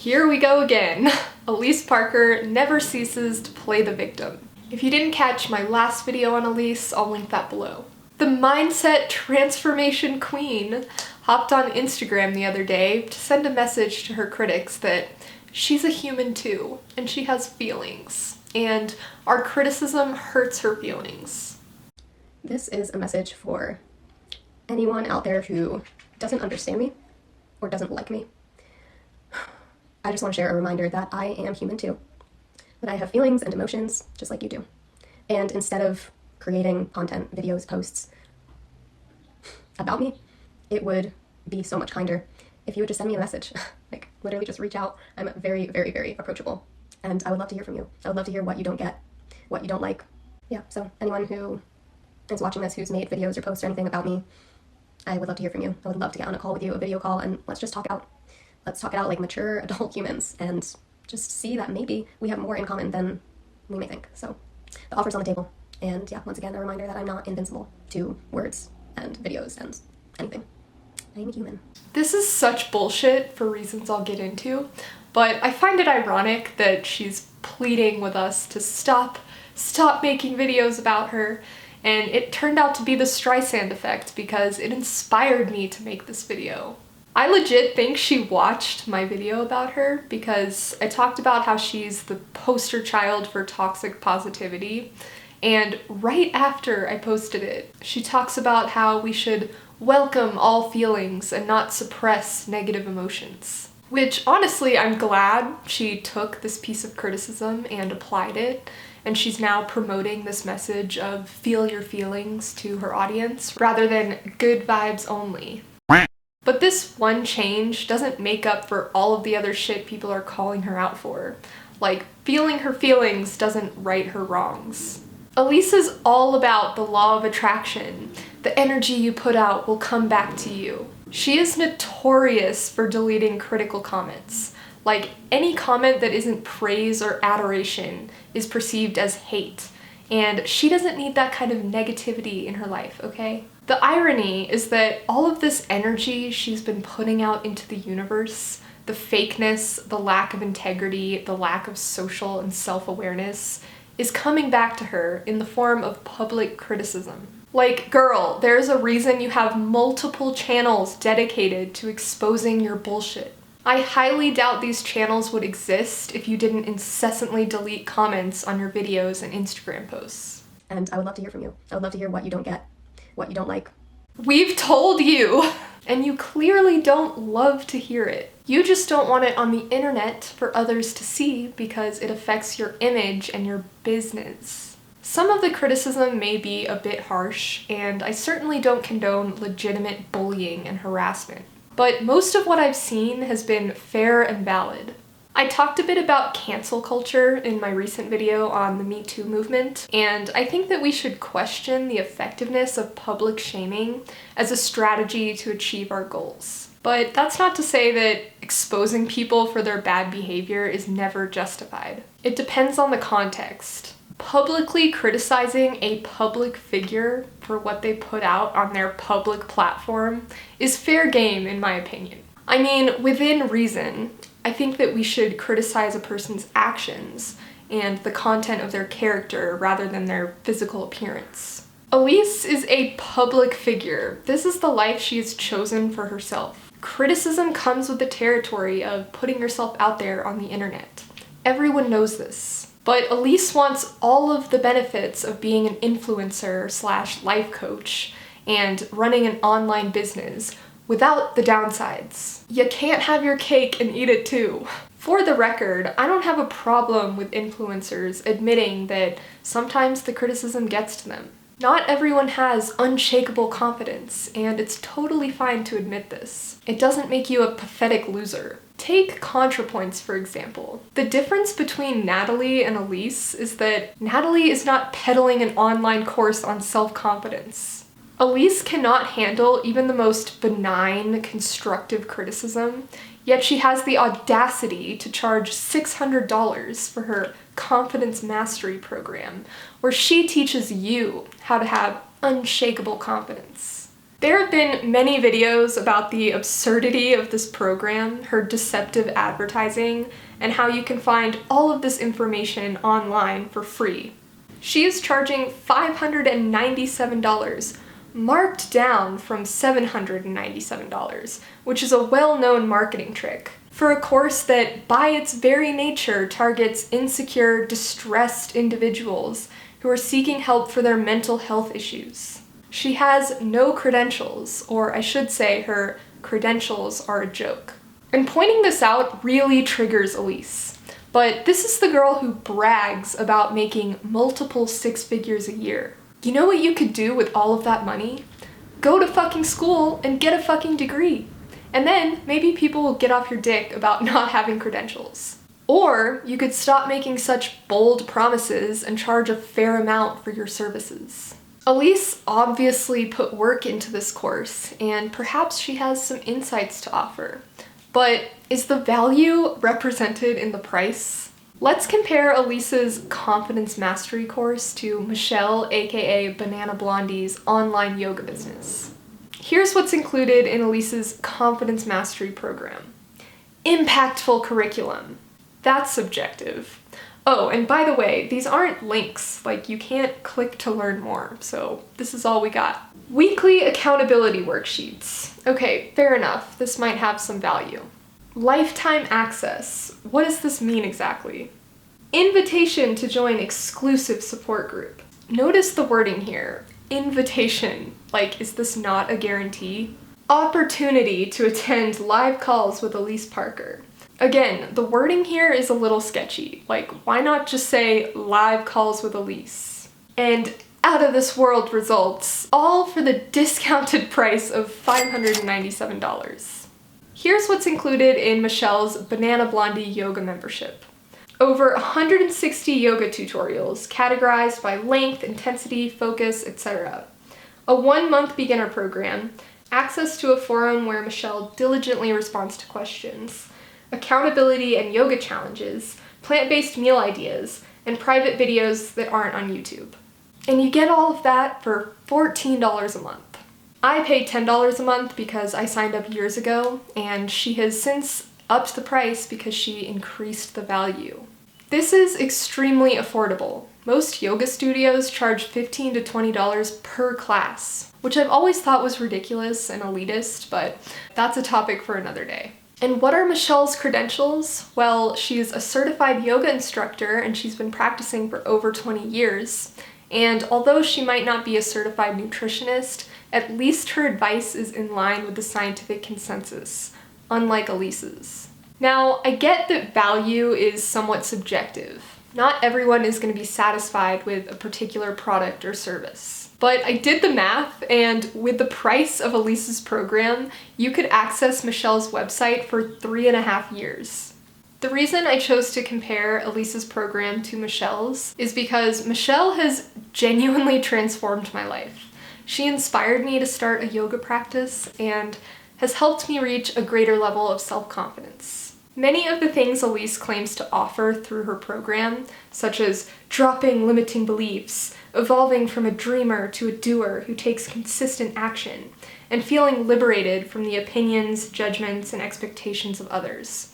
Here we go again. Alyse Parker never ceases to play the victim. If you didn't catch my last video on Alyse, I'll link that below. The mindset transformation queen hopped on Instagram the other day to send a message to her critics that she's a human too, and she has feelings, and our criticism hurts her feelings. This is a message for anyone out there who doesn't understand me or doesn't like me. I just want to share a reminder that I am human too, that I have feelings and emotions just like you do. And instead of creating content, videos, posts about me, it would be so much kinder if you would just send me a message. Like, literally just reach out. I'm very, very, very approachable. And I would love to hear from you. I would love to hear what you don't get, what you don't like. Yeah, so anyone who is watching this who's made videos or posts or anything about me, I would love to hear from you. I would love to get on a call with you, a video call, and let's just talk it out. Let's talk it out like mature adult humans and just see that maybe we have more in common than we may think. So the offer's on the table. And yeah, once again, a reminder that I'm not invincible to words and videos and anything. I'm human. This is such bullshit for reasons I'll get into, but I find it ironic that she's pleading with us to stop making videos about her, and it turned out to be the Streisand effect because it inspired me to make this video. I legit think she watched my video about her because I talked about how she's the poster child for toxic positivity, and right after I posted it, she talks about how we should welcome all feelings and not suppress negative emotions. Which, honestly, I'm glad she took this piece of criticism and applied it, and she's now promoting this message of feel your feelings to her audience rather than good vibes only. But this one change doesn't make up for all of the other shit people are calling her out for. Like, feeling her feelings doesn't right her wrongs. Alyse is all about the law of attraction. The energy you put out will come back to you. She is notorious for deleting critical comments. Like, any comment that isn't praise or adoration is perceived as hate. And she doesn't need that kind of negativity in her life, okay? The irony is that all of this energy she's been putting out into the universe, the fakeness, the lack of integrity, the lack of social and self-awareness, is coming back to her in the form of public criticism. Like, girl, there's a reason you have multiple channels dedicated to exposing your bullshit. I highly doubt these channels would exist if you didn't incessantly delete comments on your videos and Instagram posts. And I would love to hear from you. I would love to hear what you don't get, what you don't like. We've told you! And you clearly don't love to hear it. You just don't want it on the internet for others to see because it affects your image and your business. Some of the criticism may be a bit harsh, and I certainly don't condone legitimate bullying and harassment. But most of what I've seen has been fair and valid. I talked a bit about cancel culture in my recent video on the Me Too movement, and I think that we should question the effectiveness of public shaming as a strategy to achieve our goals. But that's not to say that exposing people for their bad behavior is never justified. It depends on the context. Publicly criticizing a public figure for what they put out on their public platform is fair game, in my opinion. I mean, within reason, I think that we should criticize a person's actions and the content of their character rather than their physical appearance. Alyse is a public figure. This is the life she has chosen for herself. Criticism comes with the territory of putting yourself out there on the internet. Everyone knows this. But Alyse wants all of the benefits of being an influencer / life coach and running an online business without the downsides. You can't have your cake and eat it too. For the record, I don't have a problem with influencers admitting that sometimes the criticism gets to them. Not everyone has unshakable confidence, and it's totally fine to admit this. It doesn't make you a pathetic loser. Take ContraPoints, for example. The difference between Natalie and Alyse is that Natalie is not peddling an online course on self-confidence. Alyse cannot handle even the most benign, constructive criticism, yet she has the audacity to charge $600 for her Confidence Mastery program, where she teaches you how to have unshakable confidence. There have been many videos about the absurdity of this program, her deceptive advertising, and how you can find all of this information online for free. She is charging $597, marked down from $797, which is a well-known marketing trick, for a course that, by its very nature, targets insecure, distressed individuals who are seeking help for their mental health issues. She has no credentials, or I should say her credentials are a joke. And pointing this out really triggers Alyse. But this is the girl who brags about making multiple six figures a year. You know what you could do with all of that money? Go to fucking school and get a fucking degree. And then maybe people will get off your dick about not having credentials. Or you could stop making such bold promises and charge a fair amount for your services. Alyse obviously put work into this course, and perhaps she has some insights to offer. But is the value represented in the price? Let's compare Alyse's Confidence Mastery course to Michelle, aka Banana Blondie's online yoga business. Here's what's included in Alyse's Confidence Mastery program. Impactful curriculum. That's subjective. Oh, and by the way, these aren't links, like you can't click to learn more, so this is all we got. Weekly accountability worksheets. Okay, fair enough, this might have some value. Lifetime access. What does this mean exactly? Invitation to join exclusive support group. Notice the wording here. Invitation. Like, is this not a guarantee? Opportunity to attend live calls with Alyse Parker. Again, the wording here is a little sketchy. Like, why not just say live calls with Alyse? And out of this world results, all for the discounted price of $597. Here's what's included in Michelle's Banana Blondie yoga membership. Over 160 yoga tutorials, categorized by length, intensity, focus, etc. A 1-month beginner program, access to a forum where Michelle diligently responds to questions, accountability and yoga challenges, plant-based meal ideas, and private videos that aren't on YouTube. And you get all of that for $14 a month. I paid $10 a month because I signed up years ago, and she has since upped the price because she increased the value. This is extremely affordable. Most yoga studios charge $15 to $20 per class, which I've always thought was ridiculous and elitist, but that's a topic for another day. And what are Michelle's credentials? Well, she's a certified yoga instructor and she's been practicing for over 20 years. And although she might not be a certified nutritionist, at least her advice is in line with the scientific consensus, unlike Alyse's. Now, I get that value is somewhat subjective. Not everyone is going to be satisfied with a particular product or service. But I did the math, and with the price of Alyse's program, you could access Michelle's website for 3.5 years. The reason I chose to compare Alyse's program to Michelle's is because Michelle has genuinely transformed my life. She inspired me to start a yoga practice and has helped me reach a greater level of self-confidence. Many of the things Alyse claims to offer through her program, such as dropping limiting beliefs, evolving from a dreamer to a doer who takes consistent action, and feeling liberated from the opinions, judgments, and expectations of others,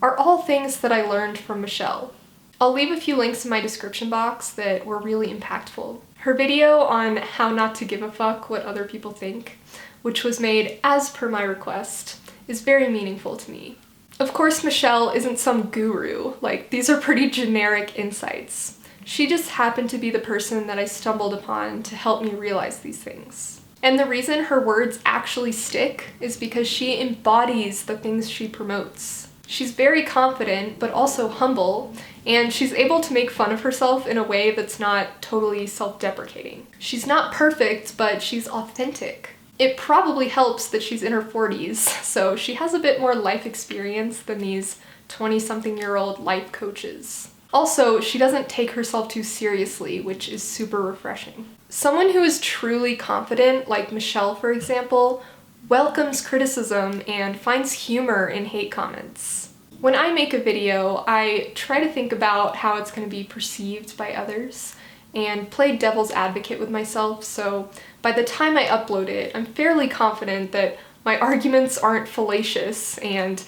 are all things that I learned from Michelle. I'll leave a few links in my description box that were really impactful. Her video on how not to give a fuck what other people think, which was made as per my request, is very meaningful to me. Of course, Michelle isn't some guru, like these are pretty generic insights. She just happened to be the person that I stumbled upon to help me realize these things. And the reason her words actually stick is because she embodies the things she promotes. She's very confident, but also humble, and she's able to make fun of herself in a way that's not totally self-deprecating. She's not perfect, but she's authentic. It probably helps that she's in her 40s, so she has a bit more life experience than these 20-something-year-old life coaches. Also, she doesn't take herself too seriously, which is super refreshing. Someone who is truly confident, like Michelle for example, welcomes criticism and finds humor in hate comments. When I make a video, I try to think about how it's going to be perceived by others and play devil's advocate with myself, so by the time I upload it, I'm fairly confident that my arguments aren't fallacious and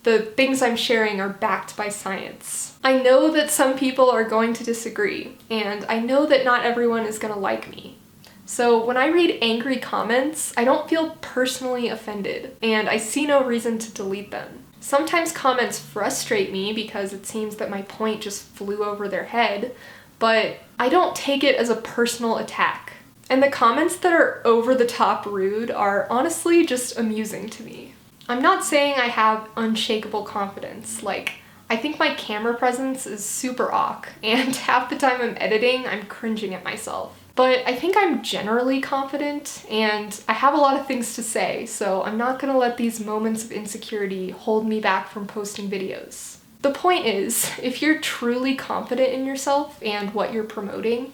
the things I'm sharing are backed by science. I know that some people are going to disagree, and I know that not everyone is gonna like me. So when I read angry comments, I don't feel personally offended, and I see no reason to delete them. Sometimes comments frustrate me because it seems that my point just flew over their head, but I don't take it as a personal attack. And the comments that are over the top rude are honestly just amusing to me. I'm not saying I have unshakable confidence, like, I think my camera presence is super awk, and half the time I'm editing, I'm cringing at myself. But I think I'm generally confident, and I have a lot of things to say, so I'm not gonna let these moments of insecurity hold me back from posting videos. The point is, if you're truly confident in yourself and what you're promoting,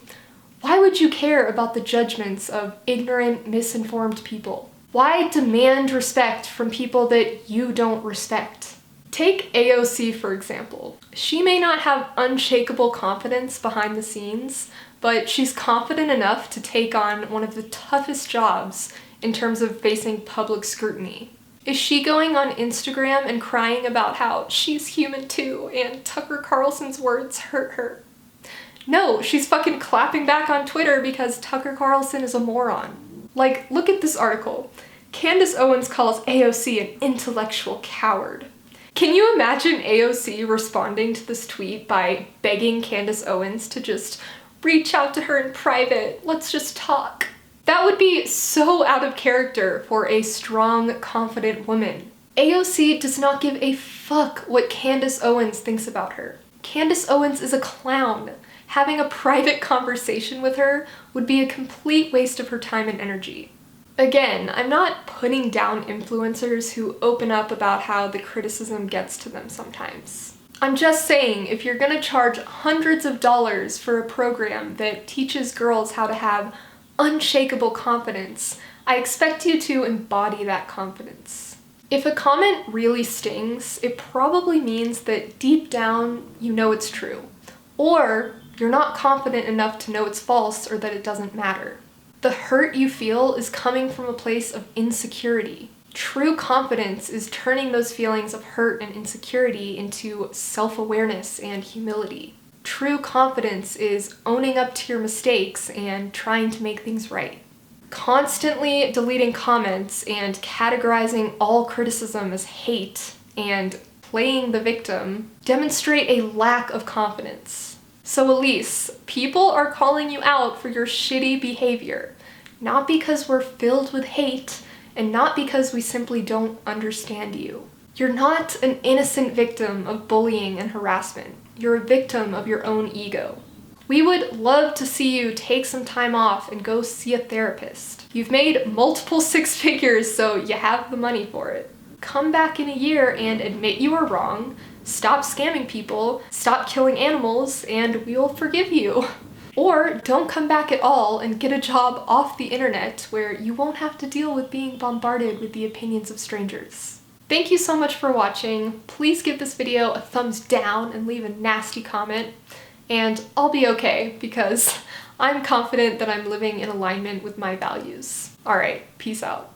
why would you care about the judgments of ignorant, misinformed people? Why demand respect from people that you don't respect? Take AOC, for example. She may not have unshakable confidence behind the scenes, but she's confident enough to take on one of the toughest jobs in terms of facing public scrutiny. Is she going on Instagram and crying about how she's human too and Tucker Carlson's words hurt her? No, she's fucking clapping back on Twitter because Tucker Carlson is a moron. Like, look at this article. Candace Owens calls AOC an intellectual coward. Can you imagine AOC responding to this tweet by begging Candace Owens to just reach out to her in private, let's just talk? That would be so out of character for a strong, confident woman. AOC does not give a fuck what Candace Owens thinks about her. Candace Owens is a clown. Having a private conversation with her would be a complete waste of her time and energy. Again, I'm not putting down influencers who open up about how the criticism gets to them sometimes. I'm just saying, if you're gonna charge hundreds of dollars for a program that teaches girls how to have unshakable confidence, I expect you to embody that confidence. If a comment really stings, it probably means that deep down you know it's true, or you're not confident enough to know it's false or that it doesn't matter. The hurt you feel is coming from a place of insecurity. True confidence is turning those feelings of hurt and insecurity into self-awareness and humility. True confidence is owning up to your mistakes and trying to make things right. Constantly deleting comments and categorizing all criticism as hate and playing the victim demonstrate a lack of confidence. So Alyse, people are calling you out for your shitty behavior, not because we're filled with hate and not because we simply don't understand you. You're not an innocent victim of bullying and harassment. You're a victim of your own ego. We would love to see you take some time off and go see a therapist. You've made multiple six figures, so you have the money for it. Come back in a year and admit you were wrong, stop scamming people, stop killing animals, and we will forgive you. Or don't come back at all and get a job off the internet where you won't have to deal with being bombarded with the opinions of strangers. Thank you so much for watching. Please give this video a thumbs down and leave a nasty comment. And I'll be okay because I'm confident that I'm living in alignment with my values. All right, peace out.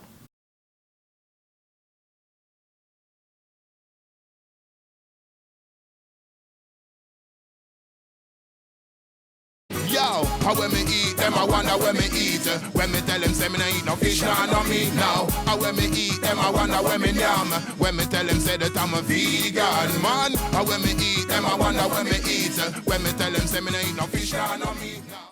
Yo, how when me eat them, I wonder when me eat. When me tell them say me no eat no fish, nah, no meat now. How when me eat them, I wonder when me yam. When me tell them say that I'm a vegan, man. How when me eat them, I wonder when me eat. When me tell them say me no eat no fish, nah, no meat now.